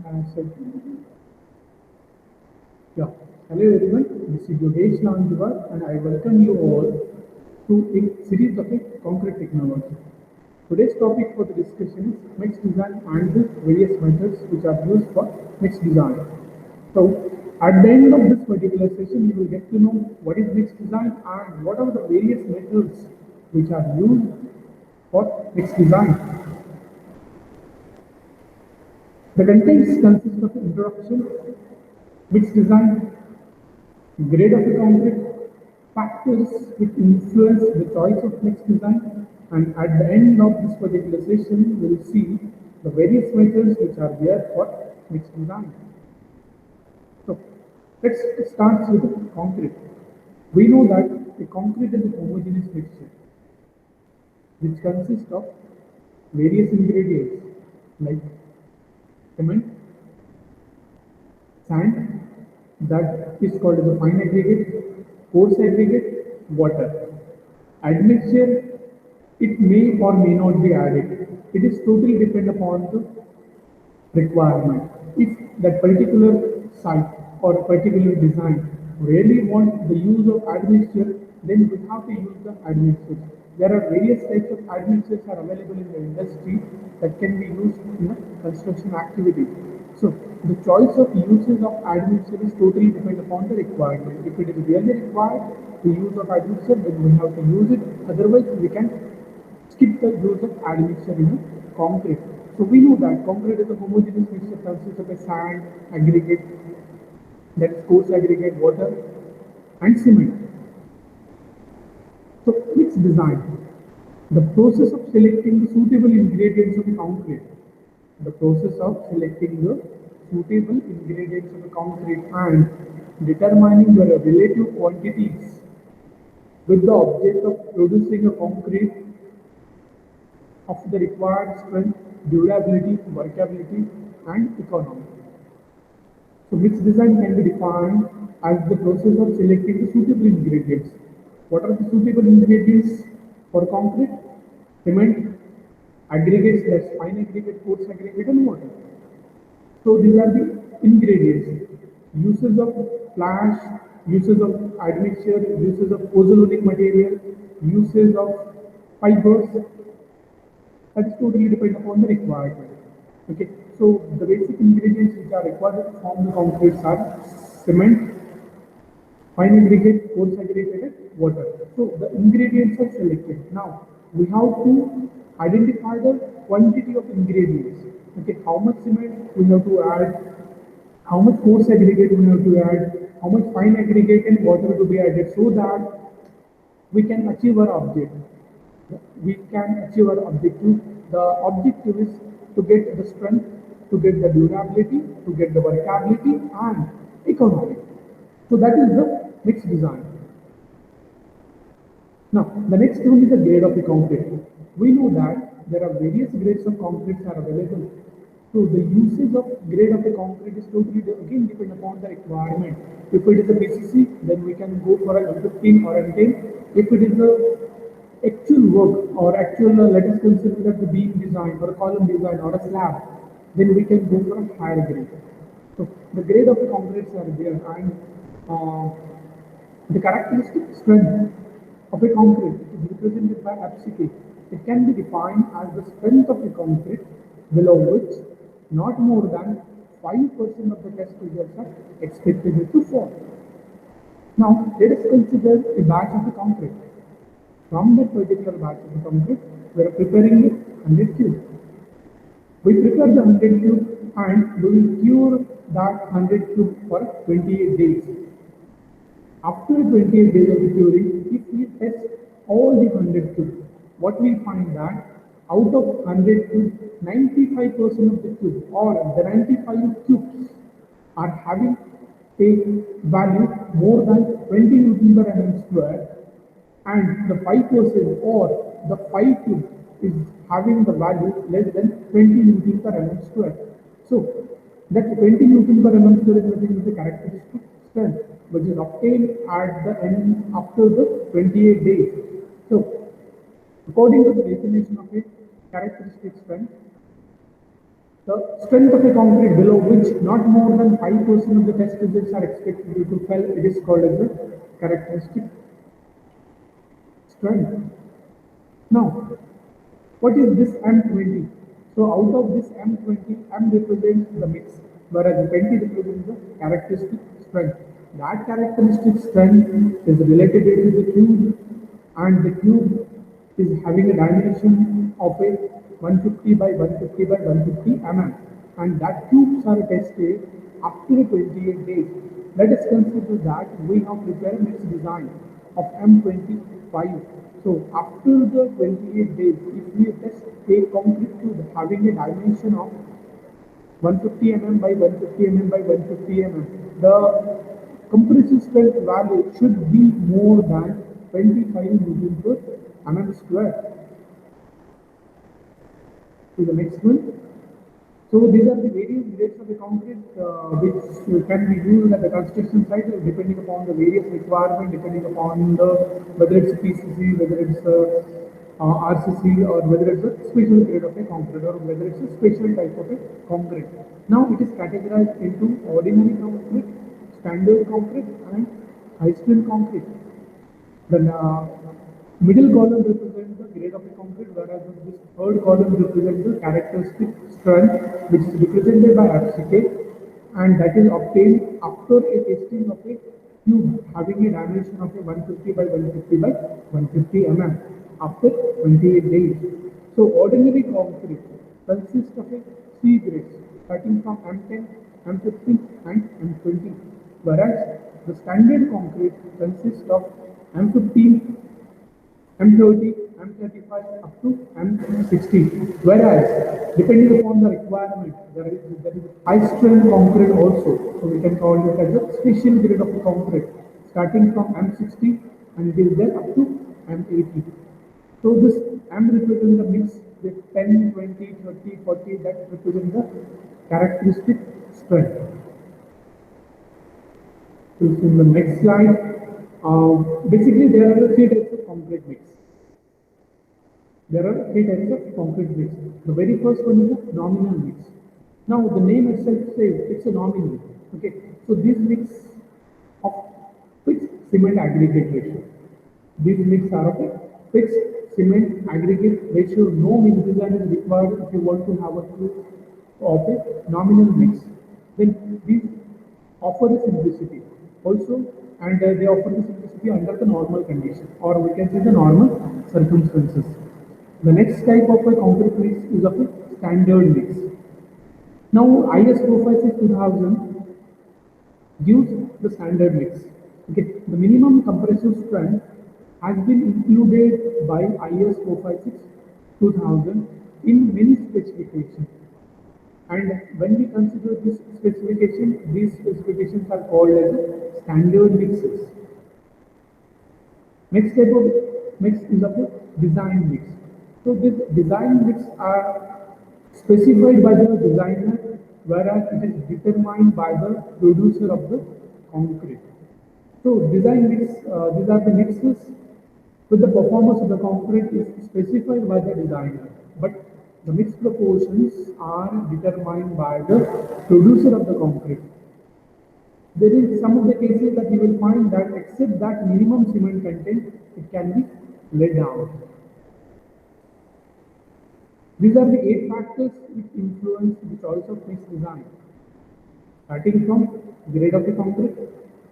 So, yeah. Hello everyone, this is Yogesh Nandivar and I welcome you all to a series of a concrete technology. Today's topic for the discussion is mixed design and the various methods which are used for mixed design. So, at the end of this particular session, you will get to know what is mixed design and what are the various methods which are used for mixed design. The contents consist of introduction, mixed design, grade of the concrete, factors which influence the choice of mixed design, and at the end of this particular session, we will see the various methods which are there for mixed design. So, let's start with the concrete. We know that a concrete is a homogeneous mixture which consists of various ingredients like cement, sand, that is called as a fine aggregate, coarse aggregate, water. Admixture, it may or may not be added. It is totally depend upon the requirement. If that particular site or particular design really want the use of admixture, then we have to use the admixture. There are various types of admixtures are available in the industry that can be used in a construction activity. So the choice of uses of admixture is totally depend upon the requirement. If it is really required, the use of admixture, then we have to use it. Otherwise, we can skip the use of admixture in a concrete. So we know that concrete is a homogeneous mixture consists of a sand, aggregate, that is coarse aggregate, water, and cement. So its design, the process of selecting the suitable ingredients of the concrete, the process of selecting the suitable ingredients of the concrete and determining the relative quantities with the object of producing a concrete of the required strength, durability, workability, and economy. So mixed design can be defined as the process of selecting the suitable ingredients. What are the suitable ingredients for concrete? Cement, aggregates, that's fine aggregate, coarse aggregate, and water. So these are the ingredients. Uses of flash, uses of admixture, uses of pozzolanic material, uses of fibers, that's totally depend upon the requirement. Okay, so the basic ingredients which are required to form the concretes are cement, fine aggregate, coarse aggregate, and water. So the ingredients are selected. Now we have to identify the quantity of ingredients. Okay, how much cement we have to add, how much coarse aggregate we have to add, how much fine aggregate and water to be added, so that we can achieve our objective. We can achieve our objective. The objective is to get the strength, to get the durability, to get the workability and economy. So that is the mixed design. Now, the next one is the grade of the concrete. We know that there are various grades of concretes are available. So the usage of grade of the concrete is totally again depend upon the requirement. If it is a PCC, then we can go for a M15 or M10. If it is a actual work or actual, let us consider that the beam design or a column design or a slab, then we can go for a higher grade. So the grade of the concretes are there, and uh, the characteristic strength of a concrete is represented by FCK. It can be defined as the strength of the concrete below which not more than 5% of the test results are expected to fall. Now, let us consider a batch of the concrete. From that particular batch of the concrete, we are preparing it 100 cube. We prepare the 100 cube and we will cure that 100 cube for 28 days. After 28 days of the curing, if we test all the 100 cubes, what we find that out of 100 cubes, 95% of the cubes or the 95 cubes are having a value more than 20 Newton per mm square, and the 5% or the 5 cube is having the value less than 20 Newton per mm square. So that 20 Newton per mm square is nothing but the characteristic strength which is obtained at the end after the 28 days. So according to the definition of a characteristic strength, The strength of a concrete below which not more than 5% of the test results are expected to fail, it is called as the characteristic strength. Now, what is this M20? So out of this M20, M represents the mix, whereas 20 represents the characteristic strength. That characteristic strength is related to the cube, and the cube is having a dimension of a 150 by 150 by 150 mm, and that cubes are tested after 28 days. Let us consider that we have prepared its design of M25. So after the 28 days, if we test a concrete cube having a dimension of 150 mm by 150 mm by 150 mm, the compressive strength value should be more than 25 Newton per mm square. To the next one. So these are the various grades of the concrete which can be used at the construction site depending upon the various requirement, depending upon the whether it's PCC, whether it's RCC, or whether it's a special grade of a concrete, or whether it's a special type of a concrete. Now it is categorized into ordinary concrete, standard concrete, and high strength concrete. The middle column represents the grade of the concrete, whereas this third column represents the characteristic strength, which is represented by FCK, and that is obtained after a testing of a cube having a dimension of a 150 by 150 by 150 mm after 28 days. So ordinary concrete consists of a C grades starting from M10, M15, and M20, whereas the standard concrete consists of M15, M30, M35 up to M60. Whereas, depending upon the requirement, there is high strength concrete also. So we can call it as a special grade of concrete, starting from M60 and it is there up to M80. So this M represents the mix with 10, 20, 30, 40 that represent the characteristic strength. So in the next slide, basically there are three types of concrete mix. There are three types of concrete mix. The very first one is a nominal mix. Now the name itself says it's a nominal. Okay, so this mix of fixed cement aggregate ratio. These mix are of a fixed cement aggregate ratio. No mix design is required if you want to have a true of a nominal mix. Then these offer the simplicity also, and they offer the simplicity under the normal condition, or we can say the normal circumstances. The next type of a concrete mix is of a standard mix. Now IS 456 2000 gives the standard mix. Okay, the minimum compressive strength has been included by IS 456 2000 in many specifications. And when we consider this specification, these specifications are called as standard mixes. Next type of mix is of a design mix. So these design mix are specified by the designer, whereas it is determined by the producer of the concrete. So design mix, these are the mixes with the performance of the concrete is specified by the designer, but the mix proportions are determined by the producer of the concrete. There is some of the cases that you will find that except that minimum cement content, it can be laid down. These are the 8 factors which influence the choice of mix design. Starting from grade of the concrete,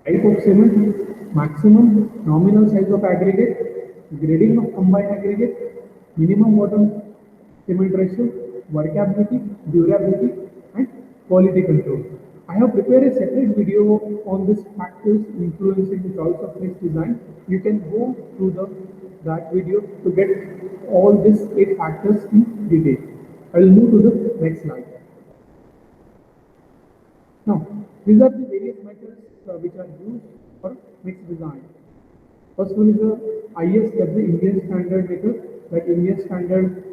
type of cement, maximum nominal size of aggregate, grading of combined aggregate, minimum bottom cement ratio, workability, durability, and quality control. I have prepared a separate video on these factors influencing the choice of mix design. You can go through that video to get all these 8 factors in detail. I will move to the next slide. Now, these are the various methods which are used for mix design. First one is the IS, that's the Indian standard method. Like Indian standard,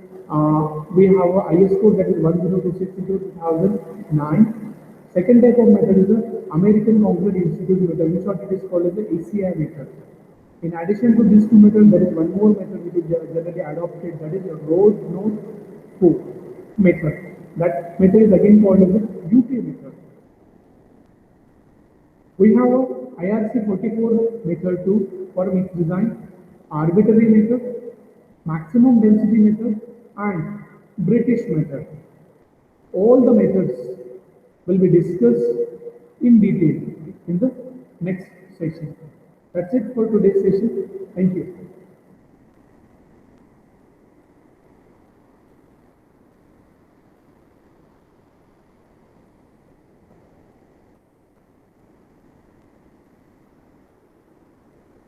we have a IS code that is 10262-2009. Second type of method is the American Concrete Institute method, in short it is called as the ACI method. In addition to these two methods, there is one more method which is generally adopted, that is a Road Note 4 method. That method is again called as the UT method. We have a IRC 44 method too for mixed design, arbitrary method, maximum density method, and British method. All the methods will be discussed in detail in the next session. That's it for today's session. Thank you.